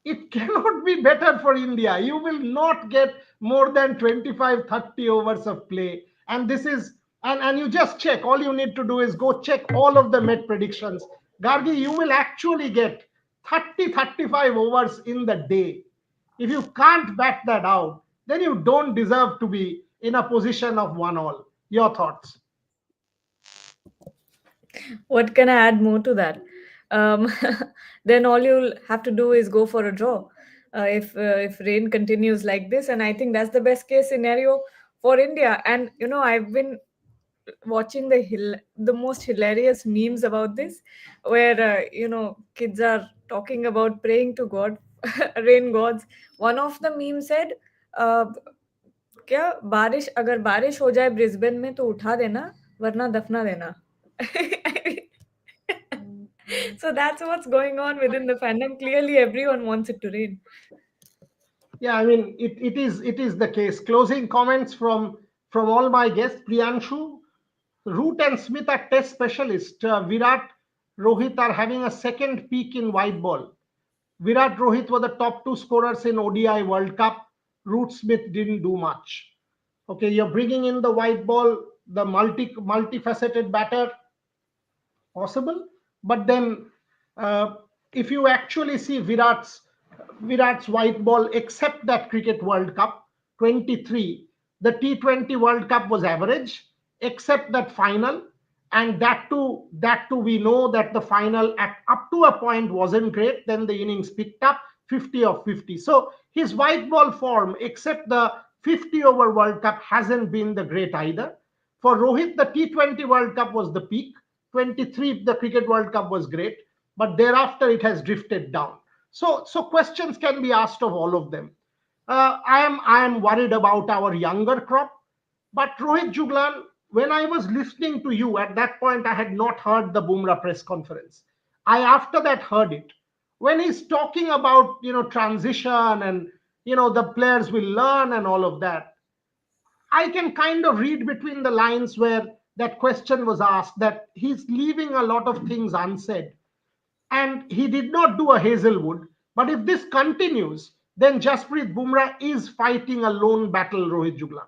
It cannot be better for India. You will not get more than 25, 30 overs of play. And this is, and you just check. All you need to do is go check all of the Met predictions. Gargi, you will actually get 30, 35 overs in the day. If you can't bat that out, then you don't deserve to be in a position of 1-all. Your thoughts? What can I add more to that? Um, then all you'll have to do is go for a draw. If rain continues like this, and I think that's the best case scenario for India. And I've been watching the most hilarious memes about this, where kids are talking about praying to God, rain gods. One of the memes said, uh, क्या बारिश अगर बारिश हो जाए Brisbane में तो उठा देना वरना दफना देना. So that's what's going on within the fandom. Clearly everyone wants it to rain. Yeah, I mean, it is the case. Closing comments from all my guests. Priyanshu, Root and Smith are test specialists. Virat, Rohit are having a second peak in white ball. Virat, Rohit were the top two scorers in ODI World Cup. Root, Smith didn't do much. Okay, you're bringing in the white ball, the multifaceted batter, possible. But then, if you actually see Virat's white ball, except that Cricket World Cup 23, the T20 World Cup was average. except that final. And that too, we know that the final up to a point wasn't great. Then the innings picked up 50 of 50. So his white ball form, except the 50 over World Cup, hasn't been the great either. For Rohit, the T20 World Cup was the peak. 23, the Cricket World Cup was great, but thereafter it has drifted down. So questions can be asked of all of them. I am worried about our younger crop. But Rohit Juglan, when I was listening to you at that point, I had not heard the Bumrah press conference. I after that heard it. When he's talking about transition and the players will learn and all of that, I can kind of read between the lines where that question was asked that he's leaving a lot of things unsaid. And he did not do a Hazelwood. But if this continues, then Jasprit Bumrah is fighting a lone battle, Rohit Juglan.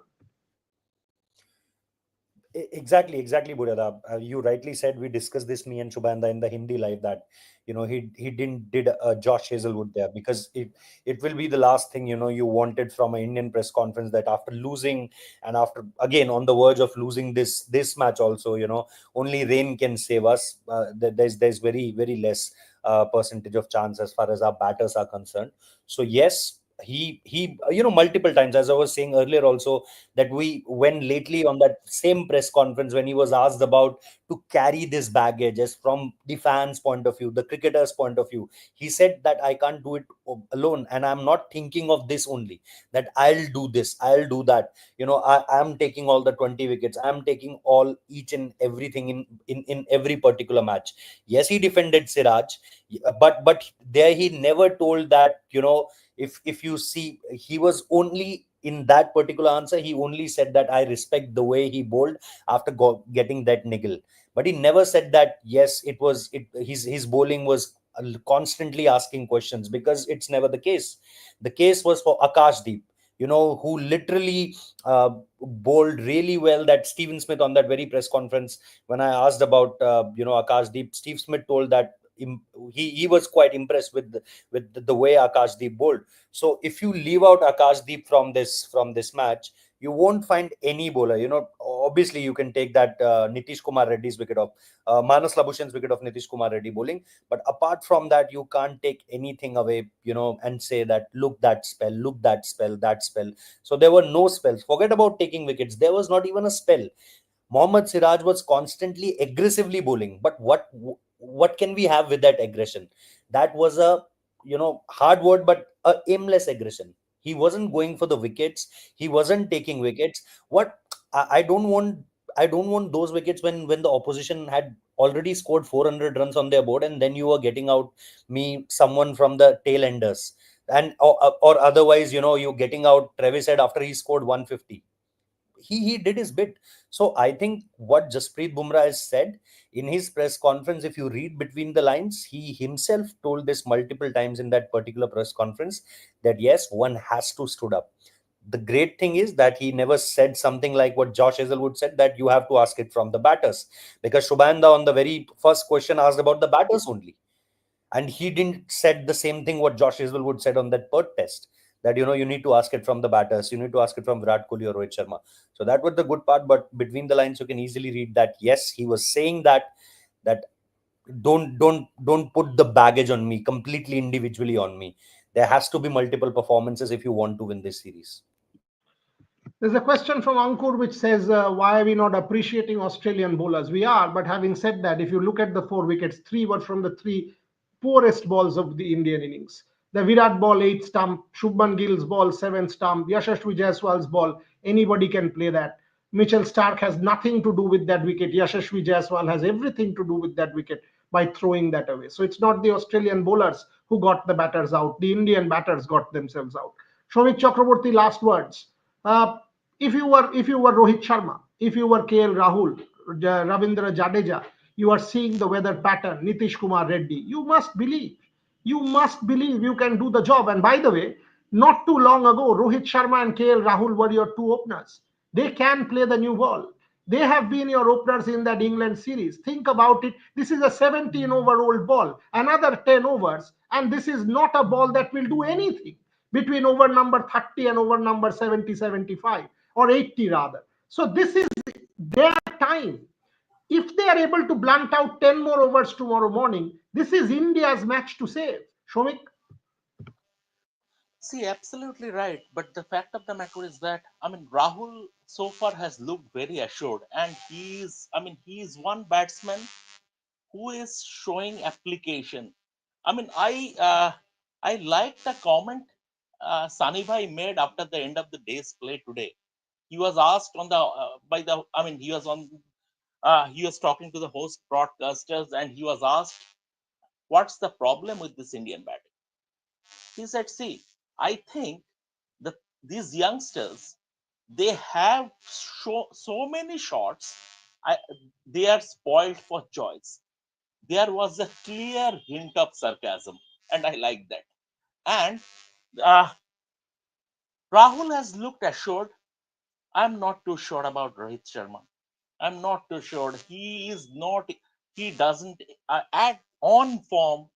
Exactly, Buryada. You rightly said, we discussed this, me and Shubhanda, in the Hindi live, that he did Josh Hazelwood there, because it will be the last thing you wanted from an Indian press conference, that after losing, and after again on the verge of losing this match also, only rain can save us. There's very very less percentage of chance as far as our batters are concerned. So yes, he multiple times, as I was saying earlier also, that when lately on that same press conference, when he was asked about to carry this baggage as from the fans point of view, the cricketers point of view, he said that I can't do it alone, and I'm not thinking of this only, that I'll do this, I'll do that. I'm taking all the 20 wickets, I'm taking all each and everything in every particular match. Yes, he defended Siraj, but there he never told that, if you see, he was only in that particular answer, he only said that I respect the way he bowled after getting that niggle. But he never said that yes, his bowling was constantly asking questions, because it's never the case. The case was for Akashdeep, who literally bowled really well. That Steven Smith, on that very press conference, when I asked about Akashdeep, Steve Smith told that he was quite impressed with the way Akashdeep bowled. So if you leave out Akashdeep from this match, you won't find any bowler. Obviously you can take that Nitish Kumar Reddy's wicket of Manas Labuschagn's wicket of Nitish Kumar Reddy bowling, but apart from that, you can't take anything away, and say that look that spell, that spell. So there were no spells. Forget about taking wickets. There was not even a spell. Mohammad Siraj was constantly aggressively bowling, but what can we have with that aggression? That was a hard word, but a aimless aggression. He wasn't going for the wickets. He wasn't taking wickets. What I don't want, those wickets when the opposition had already scored 400 runs on their board, and then you were getting out someone from the tail enders, and or otherwise, you getting out Travis Head after he scored 150. He did his bit. So I think what Jasprit Bumrah has said in his press conference, if you read between the lines, he himself told this multiple times in that particular press conference, that yes, one has to stood up. The great thing is that he never said something like what Josh Hazelwood said, that you have to ask it from the batters, because Shubhanda on the very first question asked about the batters only, and he didn't said the same thing what Josh Hazelwood said on that Perth test, that you need to ask it from the batters, you need to ask it from Virat Kohli or Rohit Sharma. So that was the good part, but between the lines you can easily read that yes, he was saying that don't put the baggage on me completely individually on me. There has to be multiple performances if you want to win this series. There's a question from Ankur which says, why are we not appreciating Australian bowlers? We are, but having said that, if you look at the 4 wickets, 3 were from the 3 poorest balls of the Indian innings. The Virat ball 8 stump, Shubman Gill's ball 7 stump, Yashasvi Jaiswal's ball, anybody can play that. Mitchell Stark has nothing to do with that wicket. Yashasvi Jaiswal has everything to do with that wicket by throwing that away. So it's not the Australian bowlers who got the batters out. The Indian batters got themselves out. Shomik Chakraborty, last words. Uh, if you were Rohit Sharma, if you were KL Rahul, Ravindra Jadeja, you are seeing the weather pattern, Nitish Kumar Reddy. You must believe. You must believe you can do the job. And by the way, not too long ago, Rohit Sharma and KL Rahul were your two openers. They can play the new ball. They have been your openers in that England series. Think about it. This is a 17-over-old ball, another 10 overs, and this is not a ball that will do anything between over number 30 and over number 70, 75, or 80 rather. So this is their time. If they are able to blunt out 10 more overs tomorrow morning, this is India's match to save. Shomik? See, absolutely right. But the fact of the matter is that, I mean, Rahul so far has looked very assured, and he is one batsman who is showing application. I mean, I like the comment Sani Bhai made after the end of the day's play today. He was asked on the by the I mean he was talking to the host broadcasters, and he was asked, "What's the problem with this Indian batting?" He said, "See, I think that these youngsters, they have so many shots. I, they are spoiled for choice." There was a clear hint of sarcasm, and I like that. And uh, Rahul has looked assured. I'm not too sure about Rohit Sharma. I'm not too sure. He is not. He doesn't at on form.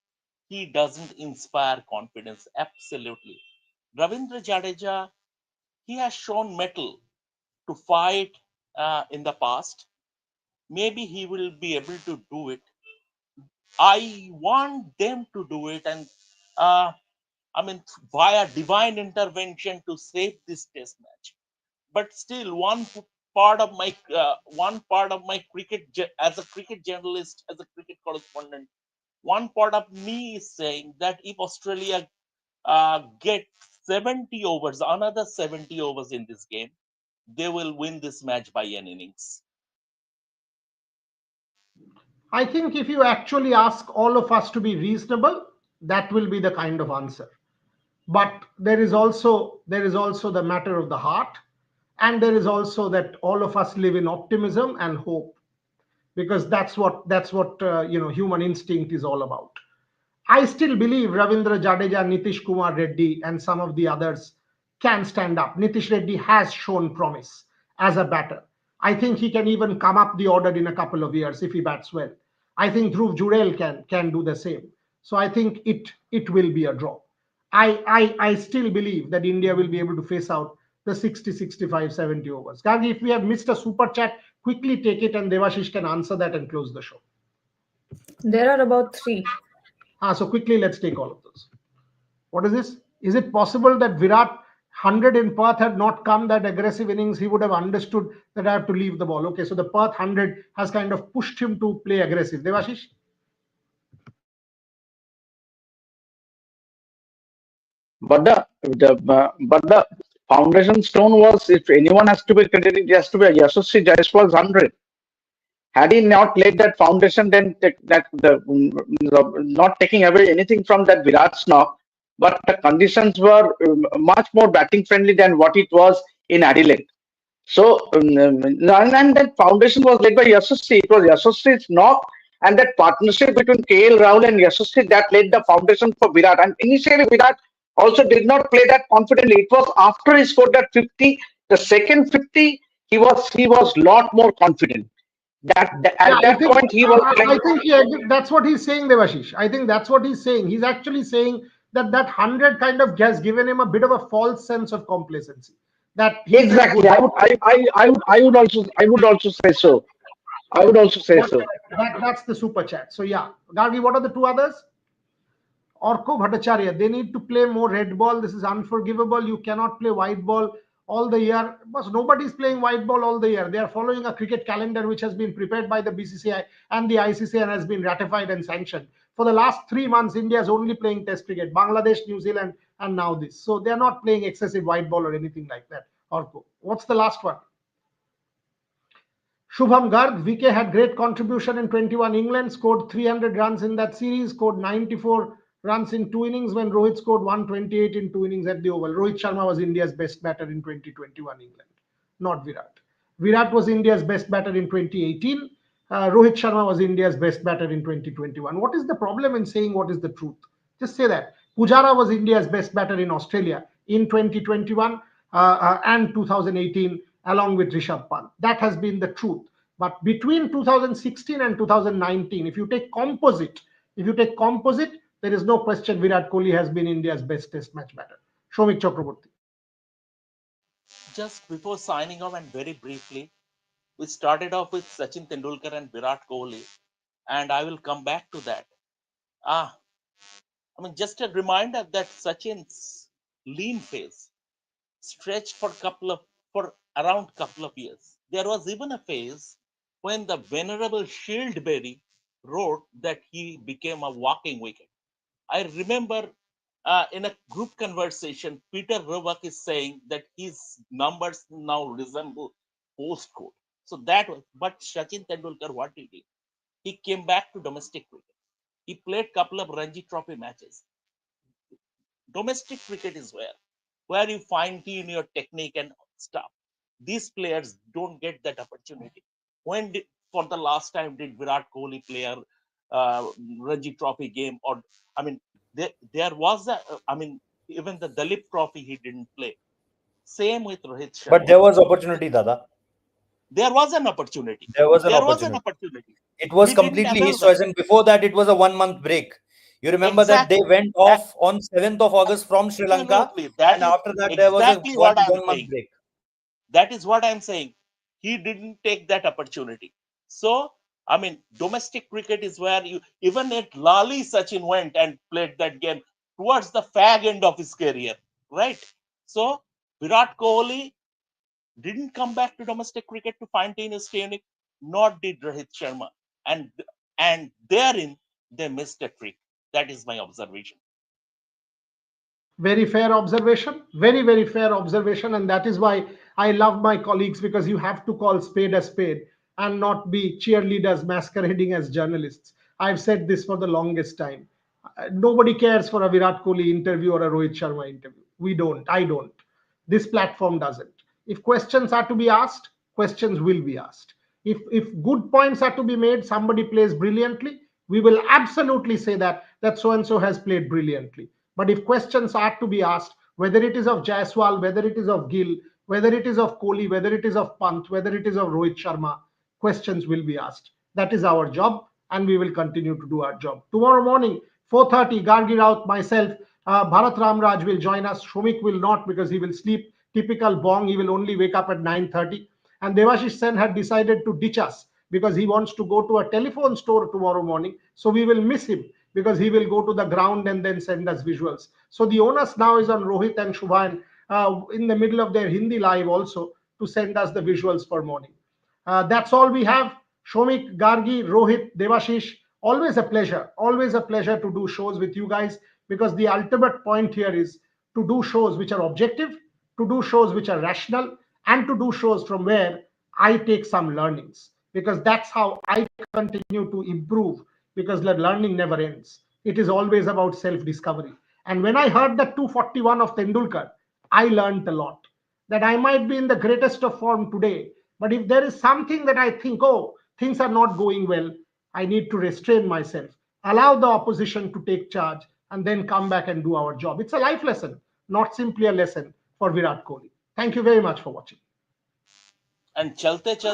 He doesn't inspire confidence. Absolutely. Ravindra Jadeja, he has shown mettle to fight in the past. Maybe he will be able to do it. I want them to do it, and uh, I mean, via divine intervention to save this test match. But still, one part of my as a cricket journalist, as a cricket correspondent, one part of me is saying that if Australia get 70 overs, another 70 overs in this game, they will win this match by an innings. I think if you actually ask all of us to be reasonable, that will be the kind of answer. But there is also the matter of the heart, and there is also that all of us live in optimism and hope, because that's what human instinct is all about. I still believe Ravindra Jadeja, Nitish Kumar Reddy, and some of the others can stand up. Nitish Reddy has shown promise as a batter. I think he can even come up the order in a couple of years if he bats well. I think Dhruv Jurel can do the same. So I think it will be a draw. I still believe that India will be able to face out the 60, 65, 70 overs. Gargi, if we have missed a super chat, quickly take it and Devashish can answer that and close the show. There are about three. So quickly, let's take all of those. What is this? Is it possible that Virat 100 in Perth had not come that aggressive innings? He would have understood that I have to leave the ball. Okay, so the Perth 100 has kind of pushed him to play aggressive. Devashish? But the foundation stone was, if anyone has to be credited, it has to be Yashasvi Jaiswal's 100. Had he not laid that foundation, then not taking away anything from that Virat's knock, but the conditions were much more batting friendly than what it was in Adelaide. So, and that foundation was led by Yashasvi. It was Yashasvi's knock and that partnership between KL Rahul and Yashasvi that laid the foundation for Virat. And initially, Virat also did not play that confidently. It was after he scored that 50, the second 50, he was lot more confident. Yeah, At I that think point, he was I playing. think that's what he's saying, Devashish. I think that's what he's saying. He's actually saying that that 100 kind of has given him a bit of a false sense of complacency. That he's in a good Exactly. mood. I would also say so. I would also say That, so. that's the super chat. So yeah, Gargi, what are the two others? Orko Bhattacharya, they need to play more red ball. This is unforgivable. You cannot play white ball all the year. Because nobody's playing white ball all the year. They are following a cricket calendar which has been prepared by the BCCI and the ICC and has been ratified and sanctioned. For the last 3 months, India is only playing Test cricket. Bangladesh, New Zealand, and now this. So they are not playing excessive white ball or anything like that. Orko. What's the last one? Shubham Garg, VK had great contribution in 21. England scored 300 runs in that series, scored 94 runs in 2 innings when Rohit scored 128 in 2 innings at the Oval. Rohit Sharma was India's best batter in 2021 England, not Virat. Virat was India's best batter in 2018. Rohit Sharma was India's best batter in 2021. What is the problem in saying what is the truth? Just say that. Pujara was India's best batter in Australia in 2021 and 2018, along with Rishabh Pant. That has been the truth. But between 2016 and 2019, if you take composite, there is no question Virat Kohli has been India's best test match batter. Shomik Chakraborty. Just before signing off, and very briefly, We started off with Sachin Tendulkar and Virat Kohli, and I will come back to that. Ah, I mean, just a reminder that Sachin's lean phase stretched for around couple of years. There was even a phase when the venerable Shieldberry wrote that he became a walking wicket. I remember in a group conversation, Peter Rovak is saying that his numbers now resemble postcode. So that was, but Sachin Tendulkar, what he did, he came back to domestic cricket. He played couple of Ranji Trophy matches. Domestic cricket is where you fine tune your technique and stuff. These players don't get that opportunity. When did, for the last time did Virat Kohli play a Ranji Trophy game? Or I mean, there was a I mean, even the Dalip Trophy he didn't play. Same with Rohit But Sharma. there was opportunity, Dada. There was an opportunity. There was an There was an opportunity. opportunity. It was He didn't completely avail his that. choice, and before that, it was a 1 month break. You remember that they Exactly. went That off on 7th of August from Sri Lanka, absolutely. That and is after that, there was a exactly what I'm 1 month saying. break. That is what I'm saying. He didn't take that opportunity. So, I mean, domestic cricket is where you, even at Lali, Sachin went and played that game towards the fag end of his career, right? So, Virat Kohli didn't come back to domestic cricket to fine tune his technique, nor did Rohit Sharma. And therein, they missed a trick. That is my observation. Very fair observation. Very, very fair observation. And that is why I love my colleagues, because you have to call spade a spade and not be cheerleaders masquerading as journalists. I've said this for the longest time. Nobody cares for a Virat Kohli interview or a Rohit Sharma interview. We don't. I don't. This platform doesn't. If questions are to be asked, questions will be asked. If good points are to be made, somebody plays brilliantly, we will absolutely say that so and so has played brilliantly. But if questions are to be asked, whether it is of Jaiswal, whether it is of Gill, whether it is of Kohli, whether it is of Pant, whether it is of Rohit Sharma, questions will be asked. That is our job, and we will continue to do our job. Tomorrow morning, 4:30, Gargi Raut, myself, Bharat Ramraj will join us. Shomik will not, because he will sleep. Typical Bong, he will only wake up at 9:30. And Devashish Sen had decided to ditch us because he wants to go to a telephone store tomorrow morning. So we will miss him because he will go to the ground and then send us visuals. So the onus now is on Rohit and Shubhan in the middle of their Hindi live also to send us the visuals for morning. That's all we have. Shomik, Gargi, Rohit, Devashish, always a pleasure to do shows with you guys, because the ultimate point here is to do shows which are objective, to do shows which are rational, and to do shows from where I take some learnings, because that's how I continue to improve, because the learning never ends. It is always about self discovery. And when I heard the 241 of Tendulkar, I learned a lot, that I might be in the greatest of form today, but if there is something that I think, oh, things are not going well, I need to restrain myself, allow the opposition to take charge, and then come back and do our job. It's a life lesson, not simply a lesson for Virat Kohli. Thank you very much for watching. And chalte chalte